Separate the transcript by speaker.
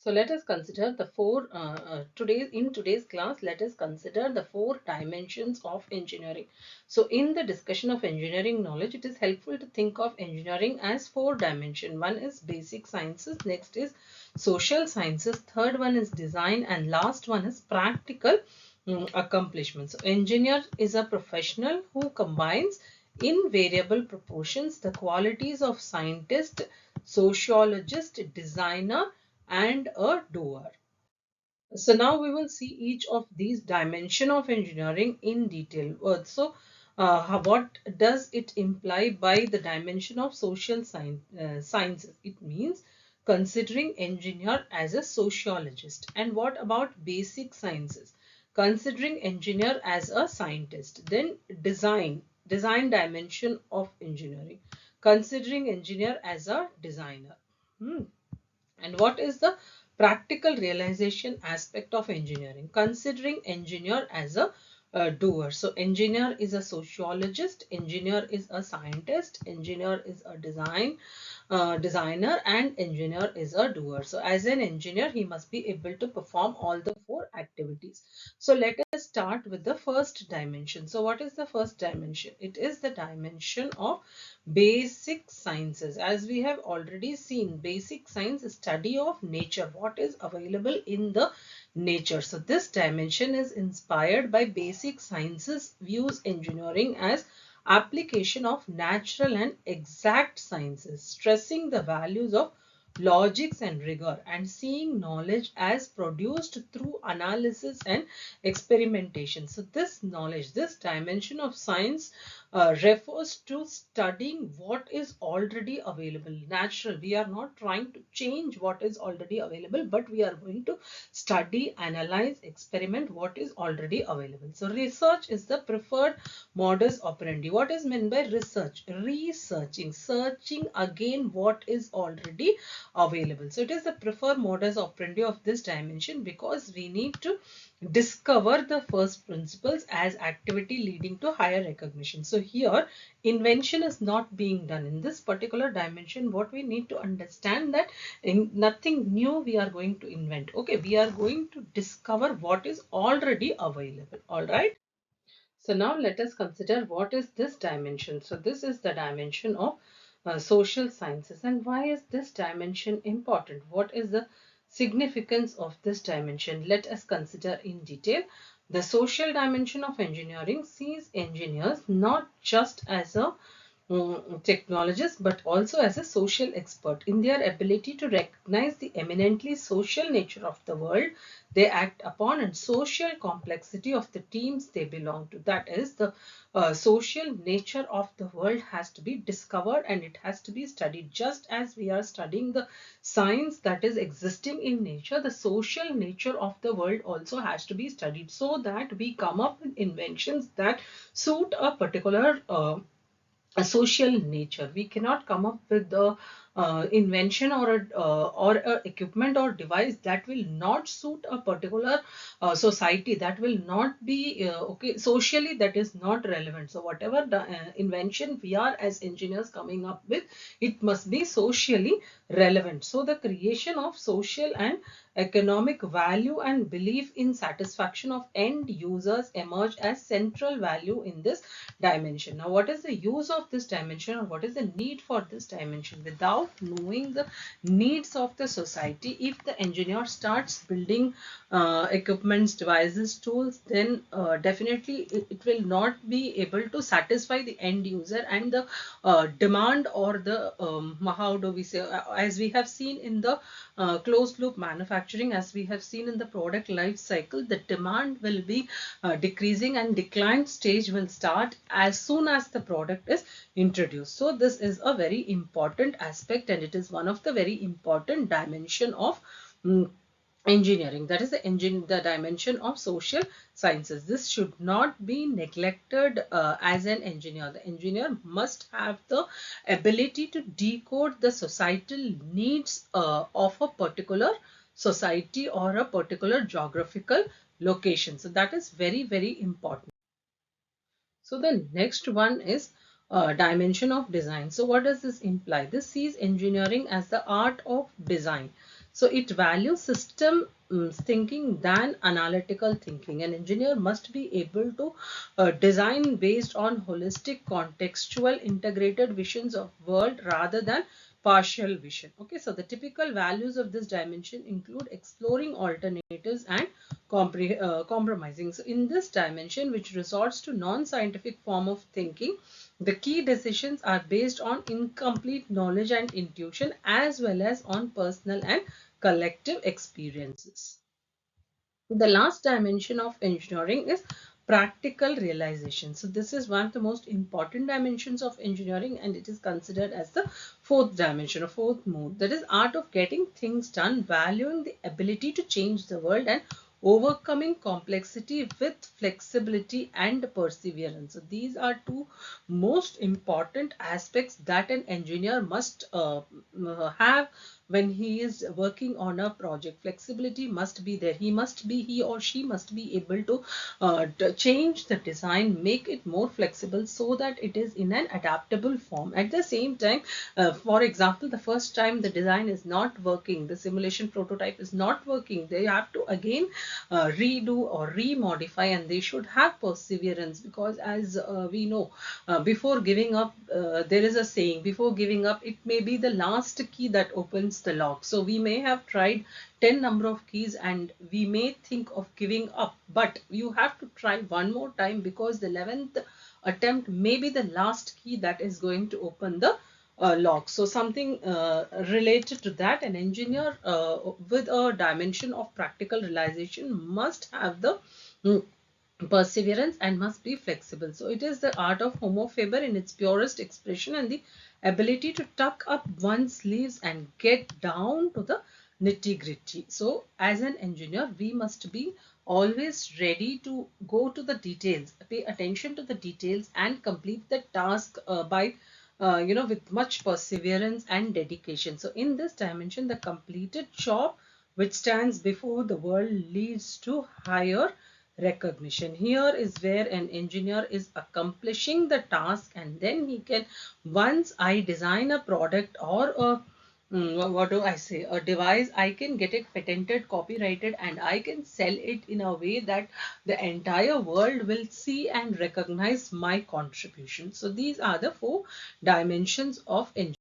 Speaker 1: So let us consider the in today's class, let us consider the four dimensions of engineering. So in the discussion of engineering knowledge, it is helpful to think of engineering as four dimension. One is basic sciences, next is social sciences, third one is design, and last one is practical accomplishments. So engineer is a professional who combines in variable proportions the qualities of scientist, sociologist, designer, and a doer. So now we will see each of these dimension of engineering in detail. What does it imply by the dimension of sciences? It means considering engineer as a sociologist. And what about basic sciences? Considering engineer as a scientist. Then design dimension of engineering. Considering engineer as a designer. And what is the practical realization aspect of engineering? Considering engineer as a doer. So engineer is a sociologist, engineer is a scientist, engineer is a designer, and engineer is a doer. So as an engineer, he must be able to perform all the four activities. So let us start with the first dimension. So what is the first dimension? It is the dimension of basic sciences. As we have already seen, basic science is study of nature, what is available in the nature. So this dimension is inspired by basic sciences, views engineering as application of natural and exact sciences, stressing the values of logics and rigor, and seeing knowledge as produced through analysis and experimentation. So this knowledge, this dimension of science refers to studying what is already available. Natural. We are not trying to change what is already available, but we are going to study, analyze, experiment what is already available. So research is the preferred modus operandi. What is meant by research? Researching, searching again what is already available. So it is the preferred modus operandi of this dimension, because we need to discover the first principles as activity leading to higher recognition. So here invention is not being done in this particular dimension. What we need to understand that in nothing new we are going to invent. Okay, we are going to discover what is already available. All right. So now let us consider what is this dimension. So this is the dimension of social sciences. And why is this dimension important? What is the significance of this dimension? Let us consider in detail. The social dimension of engineering sees engineers not just as a technologist, but also as a social expert in their ability to recognize the eminently social nature of the world they act upon and social complexity of the teams they belong to. That is, the social nature of the world has to be discovered and it has to be studied. Just as we are studying the science that is existing in nature, the social nature of the world also has to be studied, so that we come up with inventions that suit a particular a social nature. We cannot come up with the invention or a equipment or device that will not suit a particular society, that will not be okay socially, that is not relevant. So whatever the invention we are as engineers coming up with, it must be socially relevant. So the creation of social and economic value and belief in satisfaction of end users emerge as central value in this dimension. Now, what is the use of this dimension, or what is the need for this dimension? Without knowing the needs of the society, if the engineer starts building equipments, devices, tools, then definitely it will not be able to satisfy the end user, and the demand, or the how do we say, as we have seen in the closed loop manufacturing, as we have seen in the product life cycle, the demand will be decreasing and decline stage will start as soon as the product is introduced. So this is a very important aspect, and it is one of the very important dimension of engineering. That is the dimension of social sciences. This should not be neglected as an engineer. The engineer must have the ability to decode the societal needs of a particular society or a particular geographical location. So that is very, very important. So the next one is dimension of design. So what does this imply? This sees engineering as the art of design. So it values system thinking than analytical thinking. An engineer must be able to design based on holistic, contextual, integrated visions of world rather than partial vision. Okay, so the typical values of this dimension include exploring alternatives and compromising. So in this dimension, which resorts to non-scientific form of thinking, the key decisions are based on incomplete knowledge and intuition, as well as on personal and collective experiences. The last dimension of engineering is practical realization. So this is one of the most important dimensions of engineering, and it is considered as the fourth dimension or fourth mode. That is art of getting things done, valuing the ability to change the world and overcoming complexity with flexibility and perseverance. So these are two most important aspects that an engineer must have when he is working on a project. Flexibility must be there. He or she must be able to change the design, make it more flexible so that it is in an adaptable form. At the same time, for example, the first time the design is not working, the simulation prototype is not working, they have to again redo or remodify, and they should have perseverance, because as we know, before giving up, there is a saying, before giving up, it may be the last key that opens the lock. So we may have tried 10 number of keys and we may think of giving up, but you have to try one more time, because the 11th attempt may be the last key that is going to open the lock. So something related to that, an engineer with a dimension of practical realization must have the perseverance and must be flexible. So it is the art of homo faber in its purest expression, and the ability to tuck up one's sleeves and get down to the nitty gritty. So as an engineer, we must be always ready to go to the details, pay attention to the details, and complete the task by with much perseverance and dedication. So in this dimension, the completed job which stands before the world leads to higher recognition. Here is where an engineer is accomplishing the task, and then he can, once I design a product or a what do I say, a device, I can get it patented, copyrighted, and I can sell it in a way that the entire world will see and recognize my contribution. So these are the four dimensions of engineering.